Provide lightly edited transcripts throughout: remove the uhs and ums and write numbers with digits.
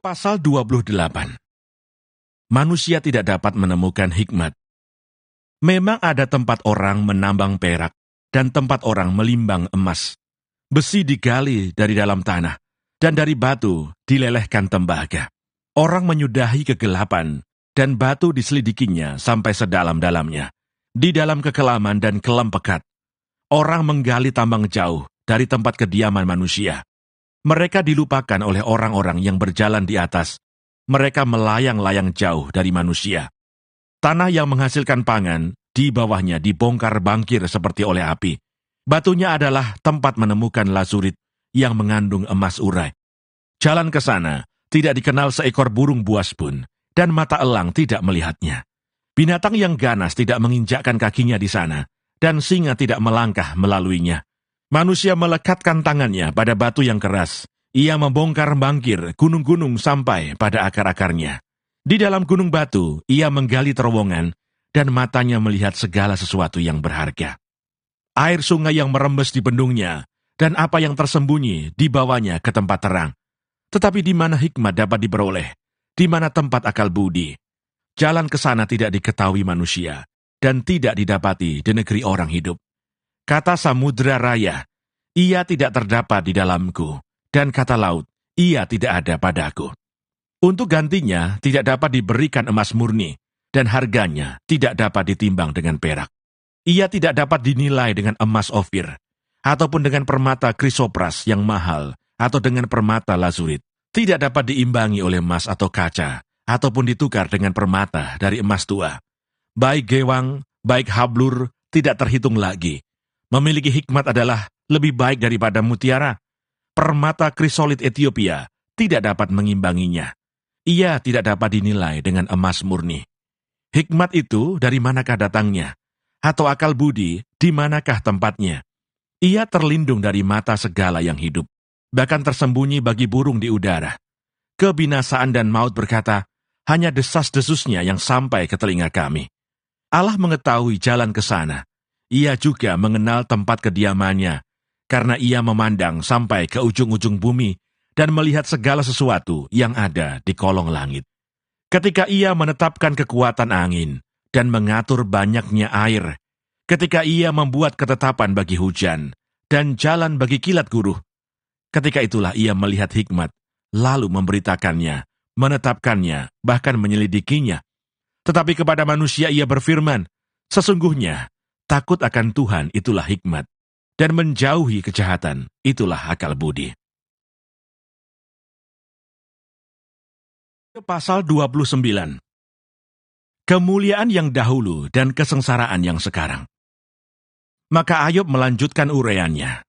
Pasal 28. Manusia tidak dapat menemukan hikmat. Memang ada tempat orang menambang perak dan tempat orang melimbang emas. Besi digali dari dalam tanah dan dari batu dilelehkan tembaga. Orang menyudahi kegelapan dan batu diselidikinya sampai sedalam-dalamnya. Di dalam kekelaman dan kelam pekat, orang menggali tambang jauh dari tempat kediaman manusia. Mereka dilupakan oleh orang-orang yang berjalan di atas. Mereka melayang-layang jauh dari manusia. Tanah yang menghasilkan pangan, di bawahnya dibongkar bangkir seperti oleh api. Batunya adalah tempat menemukan lazurit yang mengandung emas urai. Jalan ke sana tidak dikenal seekor burung buas pun, dan mata elang tidak melihatnya. Binatang yang ganas tidak menginjakkan kakinya di sana, dan singa tidak melangkah melaluinya. Manusia melekatkan tangannya pada batu yang keras. Ia membongkar bangkir gunung-gunung sampai pada akar-akarnya. Di dalam gunung batu, ia menggali terowongan, dan matanya melihat segala sesuatu yang berharga. Air sungai yang merembes di bendungnya, dan apa yang tersembunyi dibawanya ke tempat terang. Tetapi di mana hikmat dapat diperoleh? Di mana tempat akal budi? Jalan ke sana tidak diketahui manusia, dan tidak didapati di negeri orang hidup. Kata samudra raya, ia tidak terdapat di dalamku, dan kata laut, ia tidak ada padaku. Untuk gantinya tidak dapat diberikan emas murni, dan harganya tidak dapat ditimbang dengan perak. Ia tidak dapat dinilai dengan emas ofir, ataupun dengan permata krisopras yang mahal, atau dengan permata lazurit. Tidak dapat diimbangi oleh emas atau kaca, ataupun ditukar dengan permata dari emas tua. Baik gewang, baik hablur, tidak terhitung lagi. Memiliki hikmat adalah lebih baik daripada mutiara. Permata krisolit Ethiopia tidak dapat mengimbanginya. Ia tidak dapat dinilai dengan emas murni. Hikmat itu dari manakah datangnya? Atau akal budi di manakah tempatnya? Ia terlindung dari mata segala yang hidup, bahkan tersembunyi bagi burung di udara. Kebinasaan dan maut berkata, hanya desas-desusnya yang sampai ke telinga kami. Allah mengetahui jalan ke sana. Ia juga mengenal tempat kediamannya, karena ia memandang sampai ke ujung-ujung bumi dan melihat segala sesuatu yang ada di kolong langit. Ketika ia menetapkan kekuatan angin dan mengatur banyaknya air, ketika ia membuat ketetapan bagi hujan dan jalan bagi kilat guruh, ketika itulah ia melihat hikmat, lalu memberitakannya, menetapkannya, bahkan menyelidikinya. Tetapi kepada manusia ia berfirman, sesungguhnya, takut akan Tuhan itulah hikmat, dan menjauhi kejahatan itulah akal budi. Pasal 29. Kemuliaan yang dahulu dan kesengsaraan yang sekarang. Maka Ayub melanjutkan uraiannya.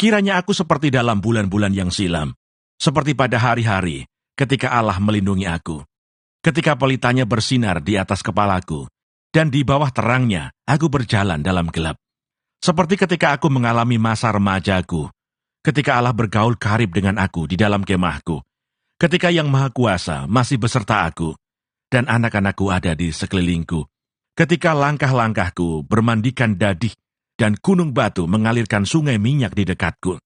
Kiranya aku seperti dalam bulan-bulan yang silam, seperti pada hari-hari ketika Allah melindungi aku, ketika pelitanya bersinar di atas kepalaku, dan di bawah terangnya aku berjalan dalam gelap. Seperti ketika aku mengalami masa remajaku, ketika Allah bergaul karib dengan aku di dalam kemahku, ketika Yang Maha Kuasa masih beserta aku, dan anak-anakku ada di sekelilingku, ketika langkah-langkahku bermandikan dadih, dan gunung batu mengalirkan sungai minyak di dekatku.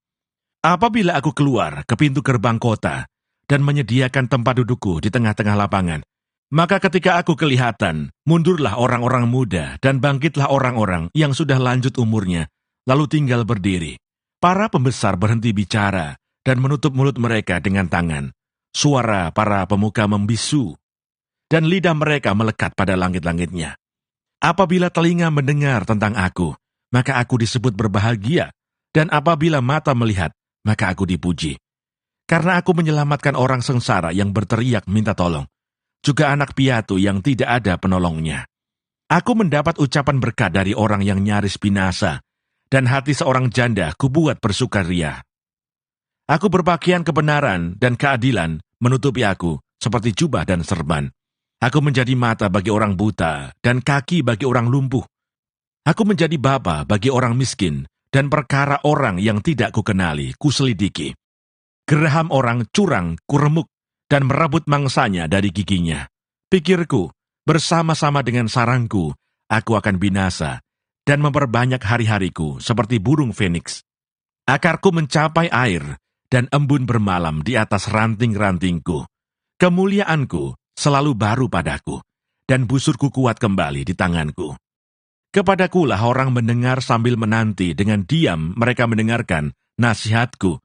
Apabila aku keluar ke pintu gerbang kota, dan menyediakan tempat dudukku di tengah-tengah lapangan, maka ketika aku kelihatan, mundurlah orang-orang muda dan bangkitlah orang-orang yang sudah lanjut umurnya, lalu tinggal berdiri. Para pembesar berhenti bicara dan menutup mulut mereka dengan tangan. Suara para pemuka membisu, dan lidah mereka melekat pada langit-langitnya. Apabila telinga mendengar tentang aku, maka aku disebut berbahagia, dan apabila mata melihat, maka aku dipuji. Karena aku menyelamatkan orang sengsara yang berteriak minta tolong, juga anak piatu yang tidak ada penolongnya. Aku mendapat ucapan berkat dari orang yang nyaris binasa, dan hati seorang janda kubuat bersukaria. Aku berpakaian kebenaran dan keadilan menutupi aku seperti jubah dan serban. Aku menjadi mata bagi orang buta dan kaki bagi orang lumpuh. Aku menjadi bapa bagi orang miskin, dan perkara orang yang tidak kukenali kuselidiki. Geraham orang curang kuremuk, dan merebut mangsanya dari giginya. Pikirku, bersama-sama dengan sarangku, aku akan binasa, dan memperbanyak hari-hariku seperti burung feniks. Akarku mencapai air, dan embun bermalam di atas ranting-rantingku. Kemuliaanku selalu baru padaku, dan busurku kuat kembali di tanganku. Kepadakulah orang mendengar sambil menanti, dengan diam mereka mendengarkan nasihatku.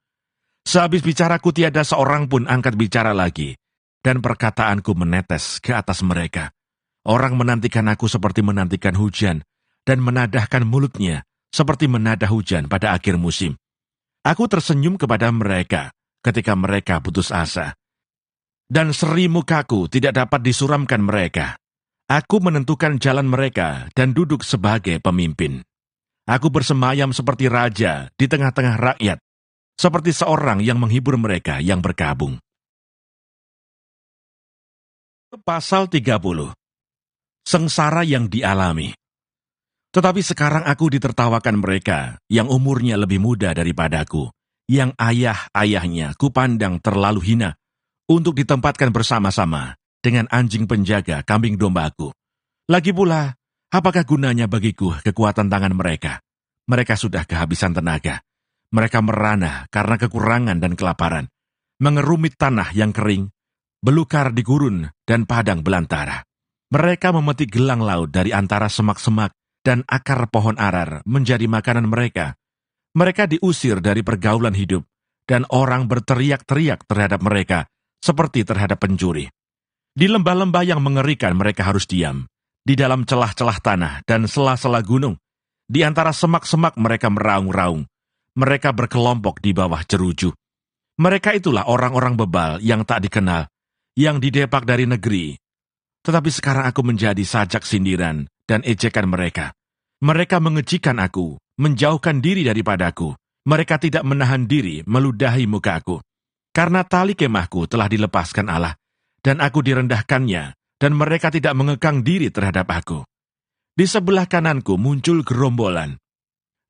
Sehabis bicaraku tiada seorang pun angkat bicara lagi, dan perkataanku menetes ke atas mereka. Orang menantikan aku seperti menantikan hujan, dan menadahkan mulutnya seperti menadah hujan pada akhir musim. Aku tersenyum kepada mereka ketika mereka putus asa. Dan seri mukaku tidak dapat disuramkan mereka. Aku menentukan jalan mereka dan duduk sebagai pemimpin. Aku bersemayam seperti raja di tengah-tengah rakyat, seperti seorang yang menghibur mereka yang berkabung. Pasal 30. Sengsara yang dialami. Tetapi sekarang aku ditertawakan mereka yang umurnya lebih muda daripadaku, yang ayah-ayahnya kupandang terlalu hina, untuk ditempatkan bersama-sama dengan anjing penjaga kambing dombaku. Lagi pula, apakah gunanya bagiku kekuatan tangan mereka? Mereka sudah kehabisan tenaga. Mereka merana karena kekurangan dan kelaparan, mengerumit tanah yang kering, belukar di gurun dan padang belantara. Mereka memetik gelang laut dari antara semak-semak dan akar pohon arar menjadi makanan mereka. Mereka diusir dari pergaulan hidup, dan orang berteriak-teriak terhadap mereka seperti terhadap pencuri. Di lembah-lembah yang mengerikan mereka harus diam, di dalam celah-celah tanah dan sela-sela gunung, di antara semak-semak mereka meraung-raung, mereka berkelompok di bawah jeruju. Mereka itulah orang-orang bebal yang tak dikenal, yang didepak dari negeri. Tetapi sekarang aku menjadi sajak sindiran dan ejekan mereka. Mereka mengecikan aku, menjauhkan diri daripadaku. Mereka tidak menahan diri meludahi mukaku. Karena tali kemahku telah dilepaskan Allah, dan aku direndahkannya, dan mereka tidak mengekang diri terhadap aku. Di sebelah kananku muncul gerombolan.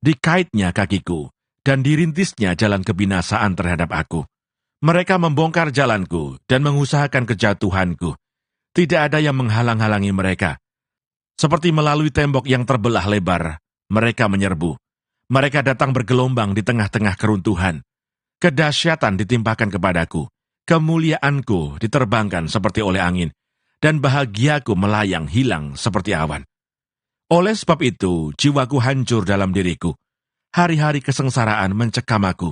Dikaitnya kakiku, dan dirintisnya jalan kebinasaan terhadap aku. Mereka membongkar jalanku dan mengusahakan kejatuhanku. Tidak ada yang menghalang-halangi mereka. Seperti melalui tembok yang terbelah lebar, mereka menyerbu. Mereka datang bergelombang di tengah-tengah keruntuhan. Kedahsyatan ditimpakan kepadaku. Kemuliaanku diterbangkan seperti oleh angin, dan bahagiaku melayang hilang seperti awan. Oleh sebab itu, jiwaku hancur dalam diriku. Hari-hari kesengsaraan mencekam aku.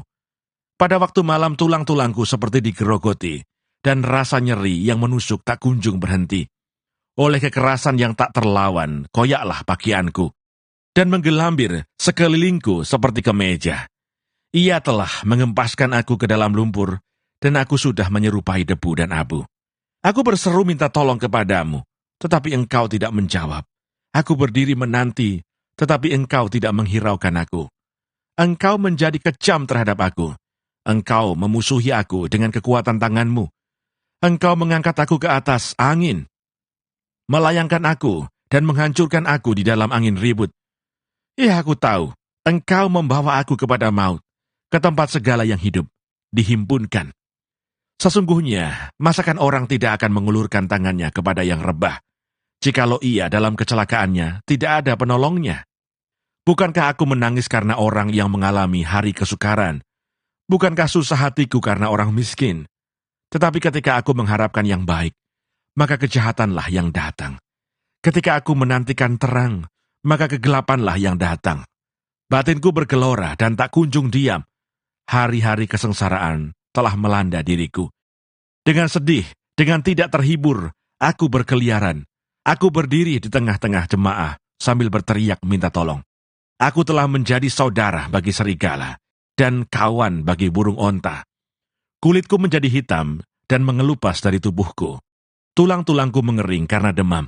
Pada waktu malam tulang-tulangku seperti digerogoti, dan rasa nyeri yang menusuk tak kunjung berhenti. Oleh kekerasan yang tak terlawan, koyaklah pakaianku, dan menggelambir sekelilingku seperti kemeja. Ia telah mengempaskan aku ke dalam lumpur, dan aku sudah menyerupai debu dan abu. Aku berseru minta tolong kepadamu, tetapi engkau tidak menjawab. Aku berdiri menanti, tetapi engkau tidak menghiraukan aku. Engkau menjadi kejam terhadap aku. Engkau memusuhi aku dengan kekuatan tanganmu. Engkau mengangkat aku ke atas angin, melayangkan aku dan menghancurkan aku di dalam angin ribut. Ya, aku tahu, engkau membawa aku kepada maut, ke tempat segala yang hidup dihimpunkan. Sesungguhnya, masakan orang tidak akan mengulurkan tangannya kepada yang rebah, jikalau ia dalam kecelakaannya tidak ada penolongnya? Bukankah aku menangis karena orang yang mengalami hari kesukaran? Bukankah susah hatiku karena orang miskin? Tetapi ketika aku mengharapkan yang baik, maka kejahatanlah yang datang. Ketika aku menantikan terang, maka kegelapanlah yang datang. Batinku bergelora dan tak kunjung diam. Hari-hari kesengsaraan telah melanda diriku. Dengan sedih, dengan tidak terhibur, aku berkeliaran. Aku berdiri di tengah-tengah jemaah sambil berteriak minta tolong. Aku telah menjadi saudara bagi serigala dan kawan bagi burung onta. Kulitku menjadi hitam dan mengelupas dari tubuhku. Tulang-tulangku mengering karena demam.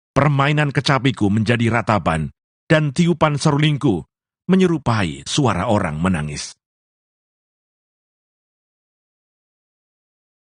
Permainan kecapiku menjadi ratapan, dan tiupan serulingku menyerupai suara orang menangis.